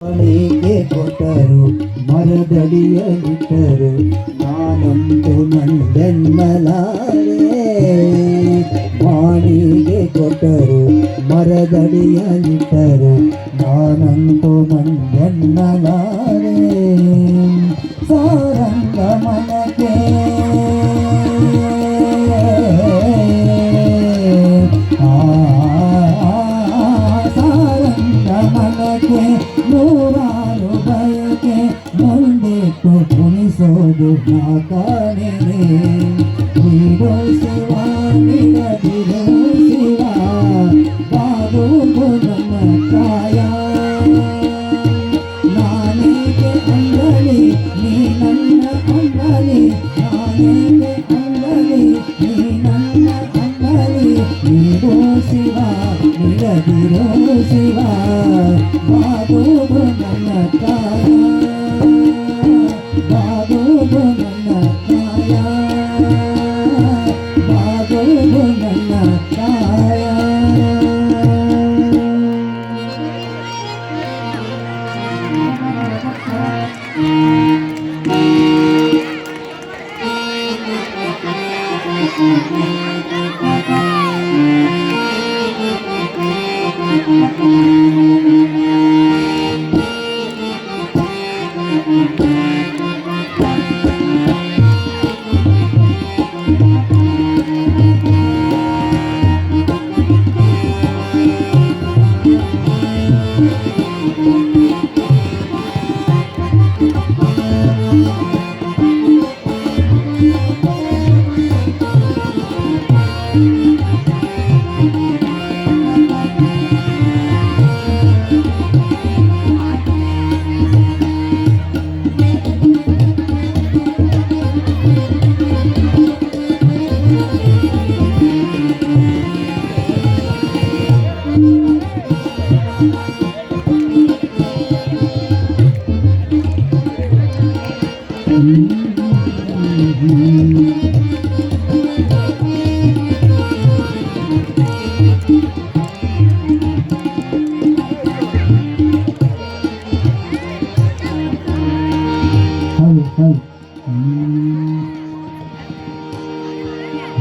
ಮನೆಗೆ ಕೊಟ್ಟರು ಮರದಡಿಯಲಿಟ್ಟರು ನಾನಂತೂ ನಂದೆನ್ನಲಾರೆ. ವಾಣಿಗೆ ಕೊಟ್ಟರು ಮರದಡಿಯಲಿಟ್ಟರು ನಾನಂತೂ ನಂದೆನ್ನಲಾರೆ. ಸಾರಂಗ ಮನಕ್ಕೆ ಸಾರಂಗ ಮನಕ್ಕೆ ನೂರಾರು ಬಯಕೆ ಮುಂದಿಟ್ಟು ಕುಣಿಸೋದು ನಾ ಕಾಣೆ. ನೀಡೋ ಶಿವ ನೀಡದಿರೋ ಶಿವ ಬಾಗುವುದು ನನ್ನ ಕಾಯ. ನಾನೇಕೆ ಅಂಗಲಿ ನೀ ನನ್ನ ಅಂಗಲಿ, ನಾನೇಕೆ ಅಂಗಲಿ ನೀ ನನ್ನ ಅಂಗಲಿ. ನೀಡೋ ಶಿವ ನೀಡದಿರೋ ಶಿವ ಬಾಗುವುದು ನನ್ನ ಕಾಯ, ಬಾಗುವುದು ನನ್ನ ಕಾಯ, ಬಾಗುವುದು ನನ್ನ ಕಾಯ.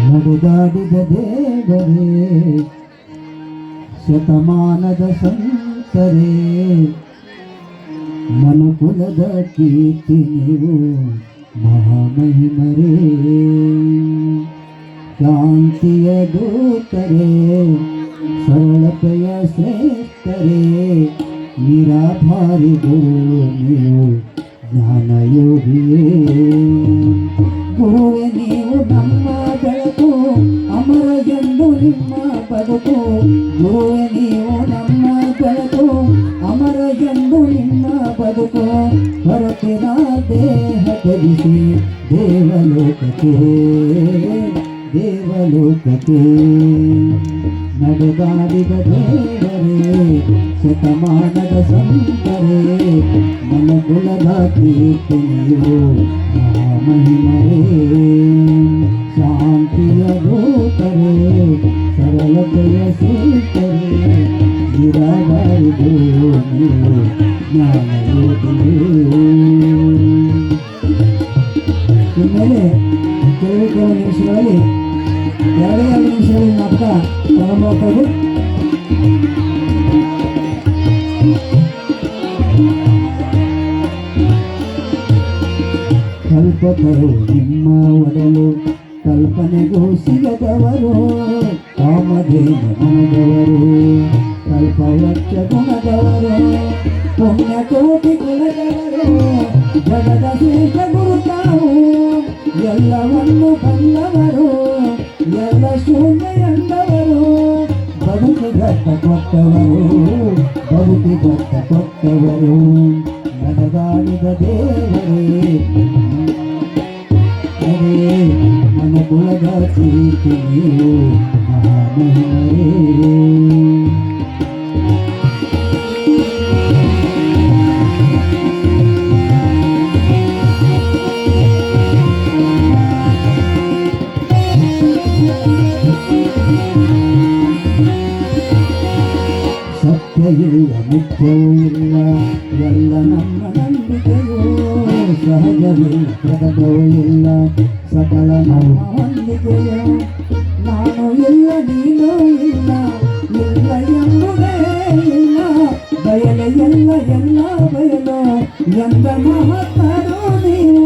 ನಡೆದಾಡಿದ ದೇವರೇ ಶತಮಾನದ ಸಂತರೇ, ಮನುಕುಲದ ಕೀರ್ತಿ ನೀವು ಮಹಾಮಹಿಮರೇ. ಶಾಂತಿಯ ದೂತರೇ ಸರಳತೆಯ ಶ್ರೇಷ್ಠರೇ, ನಿರಾಧಾರಿ ಗುರು ನೀವು ಜ್ಞಾನಯೋಗಿಯೇ. ಗುರುವೇ ನೀವು ನಮ್ಮ ಬೆಳಕು, ಅಮರ ಎಂದು ನಿಮ್ಮ ಬದುಕು. ಗುರುವೇ ನೀವು ನಮ್ಮ ಬೆಳಕು, ಅಮರ ಎಂದು ನಿಮ್ಮ ಬದುಕು. ಹೊರಟಿನ ದೇಹ ಧರಿಸಿ ದೇವಲೋಕಕ್ಕೆ, ದೇವಲೋಕಕ್ಕೆ. ನಡೆದಾಡಿದ ದೇವರೇ ಶತಮಾನದ ಸಂತರೇ, ಮನಕುಲದ ಕೀರ್ತಿ ನೀವು ಮಹಾಮಹಿಮರೇ. ಶಾಂತಿಯ ದೂತರೇ ಸರಳತೆಯ ಶ್ರೇಷ್ಠರೇ, ನಿರಾಧಾರಿದು ನೀವು ಜ್ಞಾನಯೋಗಿಯೇ. ಇನ್ಮೇಲೆ ಕೆಲವು ನಿಮಿಷಗಳಲ್ಲಿ ಎರಡೇ ನಿಮಿಷಗಳಲ್ಲಿ ನಾಟಕ ಪ್ರಾರಂಭವಾಗ್ತದೆ. ಕಲ್ಪತರು ನಿಮ್ಮ ಒಡಲು, ಕಲ್ಪನೆಗೂ ಸಿಗದವರು ಕಾಮಧೇನು ಮನದವರು. ಕಲ್ಪವೃಕ್ಷ ಗುಣದವರು, ಪುಣ್ಯಕೋಟಿ ಕುಲದವರು, ಜಗದ ಶ್ರೇಷ್ಠ ಗುರು ತಾವು. ಎಲ್ಲವನ್ನು ಬಲ್ಲವರು, ಎಲ್ಲ ಶೂನ್ಯ ಎಂದವರು. ಬದುಕಿ ಗಟ್ಟ ಕೊಟ್ಟವರು, ಬದುಕಿ ಗಟ್ಟ ಕೊಟ್ಟವರು. ನಡೆದಾಡಿದ ದೇವರೇ ಮನಕುಲದ ಕೀರ್ತಿ ನೀವು ಮಹಾಮಹಿಮರೇ. ಸತ್ಯ ಇಲ್ಲ, ಮಿಥ್ಯವೂ ಇಲ್ಲ, ಎಲ್ಲ ನಮ್ಮ ನಂಬಿಕೆಯೋ ಸಹಜವಿಲ್ಲ ಪ್ರಗತವೂ ಇಲ್ಲ ಸಕಲ ನಮ್ಮ ಹೊಂದಿಕೆಯೋ ನಾನು ಇಲ್ಲ ನೀನು ಇಲ್ಲ ಇಲ್ಲ ಎಂಬುದೇ ಇಲ್ಲ ಬಯಲು ಎಲ್ಲ ಬಯಲು ಎಂದ ಮಹತ್ತರು ನೀವು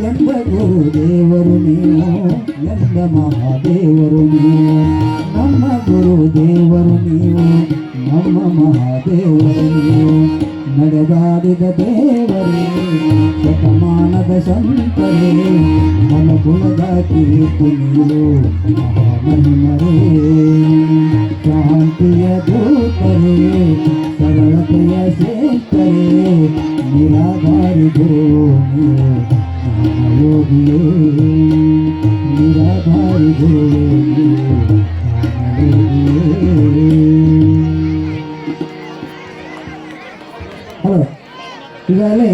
ಎಂದ ಗುರುದೇವರು ನೀವು ಎಂದ ಮಹಾದೇವರು ನೀವು ನಮ್ಮ ಗುರುದೇವರು ನೀವು ನಮ್ಮ ಮಹಾದೇವರು ನೀವು ನಡೆದಾಡಿದ ದೇವರೇ ಶತಮಾನದ ಸಂತರೇ ಮನಗುಣದ ಕೀರ್ತಿ ನೀವು ಮಹಾಮಹಿಮರೇ ಶಾಂತಿಯ ದೂತರೇ ಸರಳತೆಯ ಶ್ರೇಷ್ಠರೇ ನಿರಾಧಾರಿ ಗುರು ನೀವು ಜ್ಞಾನಯೋಗಿಯೇ ನಿರಾಧಾರಿ ಗುರು ನೀವು ಜ್ಞಾನಯೋಗಿಯೇ. ಹಲೋ ಈಗಾಗಲೇ